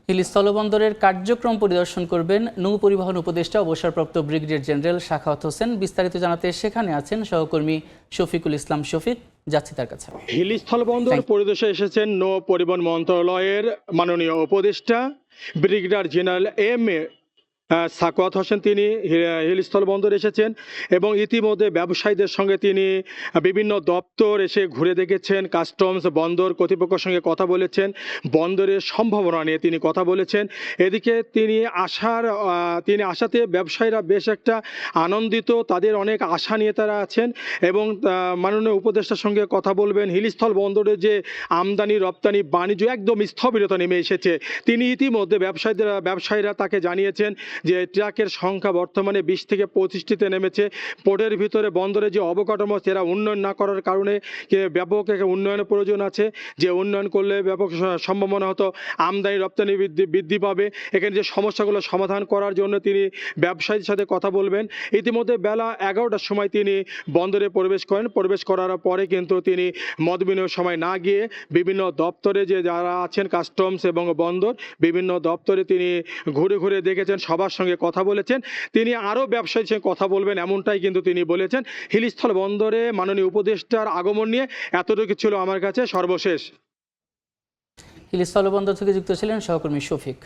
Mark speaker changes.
Speaker 1: হিলি স্থলবন্দরের কার্যক্রম পরিদর্শন করবেন নৌ পরিবহন উপদেষ্টা অবসরপ্রাপ্ত ব্রিগেডিয়ার জেনারেল সাখাওয়াত হোসেন। বিস্তারিত জানাতে সেখানে আছেন সহকর্মী শফিকুল ইসলাম শফিক। যাচ্ছি তার কাছে।
Speaker 2: হিলি স্থলবন্দর পরিদর্শনে এসেছেন নৌ পরিবহন মন্ত্রণালয়ের মাননীয় উপদেষ্টা ব্রিগেডিয়ার জেনারেল সাখাওয়াত হোসেন। তিনি হিলি স্থলবন্দরে এসেছেন এবং ইতিমধ্যে ব্যবসায়ীদের সঙ্গে তিনি বিভিন্ন দপ্তর এসে ঘুরে দেখেছেন, কাস্টমস বন্দর কর্তৃপক্ষের সঙ্গে কথা বলেছেন, বন্দরের সম্ভাবনা নিয়ে তিনি কথা বলেছেন। এদিকে তিনি আসাতে ব্যবসায়ীরা বেশ একটা আনন্দিত, তাদের অনেক আশা নিয়ে তারা আছেন এবং মাননীয় উপদেষ্টার সঙ্গে কথা বলবেন। হিলি স্থলবন্দরে যে আমদানি রপ্তানি বাণিজ্য একদম স্থবিরতা নেমে এসেছে, তিনি ইতিমধ্যে ব্যবসায়ীরা তাকে জানিয়েছেন যে ট্রাকের সংখ্যা বর্তমানে 20 থেকে 25টিতে নেমেছে। পোর্টের ভিতরে বন্দরে যে অবকাঠামো সেটা উন্নয়ন না করার কারণে ব্যাপক উন্নয়নের প্রয়োজন আছে, যে উন্নয়ন করলে ব্যাপক সম্ভাবনা হতো আমদানি রপ্তানি বৃদ্ধি পাবে। এখানে যে সমস্যাগুলো সমাধান করার জন্য তিনি ব্যবসায়ীদের সাথে কথা বলবেন। ইতিমধ্যে বেলা 11টার সময় তিনি বন্দরে প্রবেশ করেন। প্রবেশ করার পরে কিন্তু তিনি মত বিনিময়ের সময় না গিয়ে বিভিন্ন দপ্তরে যে যারা আছেন কাস্টমস এবং বন্দর বিভিন্ন দপ্তরে তিনি ঘুরে ঘুরে দেখেছেন, সবার সঙ্গে কথা বলেছেন। তিনি আরও ব্যবসায়ীর সঙ্গে কথা বলবেন এমনটাই কিন্তু তিনি বলেছেন। হিলি স্থলবন্দরে মাননীয় উপদেষ্টার আগমন নিয়ে এতটুকু ছিল আমার কাছে সর্বশেষ।
Speaker 1: হিলি স্থলবন্দর থেকে যুক্ত ছিলেন সহকর্মী শফিক।